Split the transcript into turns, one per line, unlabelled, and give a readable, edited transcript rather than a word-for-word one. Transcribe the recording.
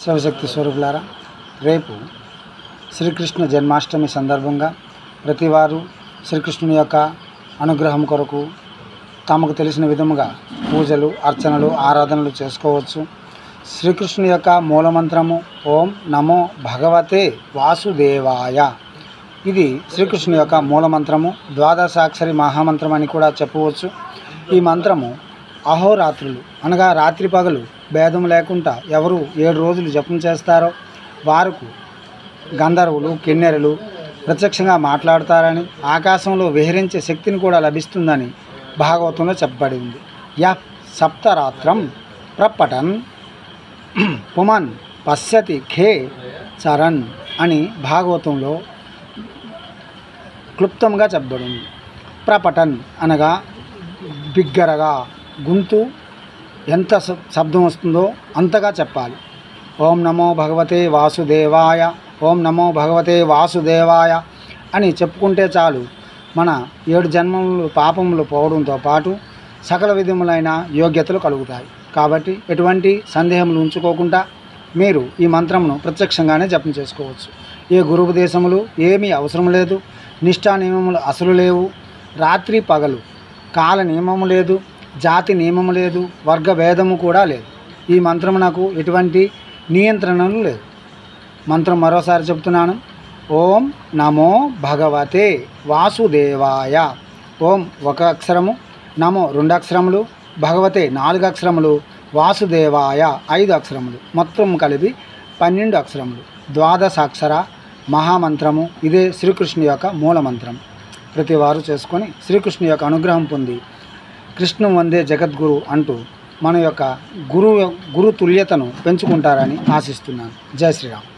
శివశక్తి స్వరూపులారా, రేపు శ్రీకృష్ణ జన్మాష్టమి సందర్భంగా ప్రతివారు శ్రీకృష్ణుని యొక్క అనుగ్రహం కొరకు తమకు తెలిసిన విధముగా పూజలు, అర్చనలు, ఆరాధనలు చేసుకోవచ్చు. శ్రీకృష్ణుని యొక్క మూలమంత్రము ఓం నమో భగవతే వాసుదేవాయ. ఇది శ్రీకృష్ణుని యొక్క మూలమంత్రము, ద్వాదశాక్షరి మహామంత్రం అని కూడా చెప్పవచ్చు. ఈ మంత్రము అహోరాత్రులు అనగా రాత్రి పగలు భేదం లేకుండా ఎవరు 7 రోజులు జపం చేస్తారో వారికి గంధర్వులు, కిన్నెరలు ప్రత్యక్షంగా మాట్లాడతారని, ఆకాశంలో విహరించే శక్తిని కూడా లభిస్తుందని భాగవతంలో చెప్పబడి ఉంది. సప్తరాత్రం ప్రపటన్ పుమన్ పశ్యతి ఖే చరణ్ అని భాగవతంలో క్లుప్తంగా చెప్పబడింది. ప్రపటన్ అనగా బిగ్గరగా, గొంతు ఎంత శబ్దం వస్తుందో అంతగా చెప్పాలి. ఓం నమో భగవతే వాసుదేవాయ, ఓం నమో భగవతే వాసుదేవాయ అని చెప్పుకుంటే చాలు. మన 7 జన్మములు పాపములు పోవడంతో పాటు సకల విధములైన యోగ్యతలు కలుగుతాయి. కాబట్టి ఎటువంటి సందేహములు ఉంచుకోకుండా మీరు ఈ మంత్రమును ప్రత్యక్షంగానే జపం చేసుకోవచ్చు. ఏ గురుపదేశములు ఏమీ అవసరం లేదు. నిష్ఠా నియమములు అసలు లేవు. రాత్రి పగలు కాల నియమము లేదు, జాతి నియమము లేదు, వర్గ భేదము కూడా లేదు. ఈ మంత్రమునకు ఎటువంటి నియంత్రణలు లేదు. మంత్రం మరోసారి చెప్తున్నాను. ఓం నమో భగవతే వాసుదేవాయ. ఓం 1 అక్షరము, నమో 2 అక్షరములు, భగవతే 4 అక్షరములు, వాసుదేవాయ 5 అక్షరములు, మొత్తం కలిపి 12 అక్షరములు. ద్వాదశాక్షర మహామంత్రము. ఇదే శ్రీకృష్ణుని యొక్క మూలమంత్రం. ప్రతివారు చేసుకొని శ్రీకృష్ణుని యొక్క అనుగ్రహం పొంది కృష్ణు వందే జగద్గురు అంటూ మన యొక్క గురు తుల్యతను పెంచుకుంటారని ఆశిస్తున్నాను. జై శ్రీరామ్.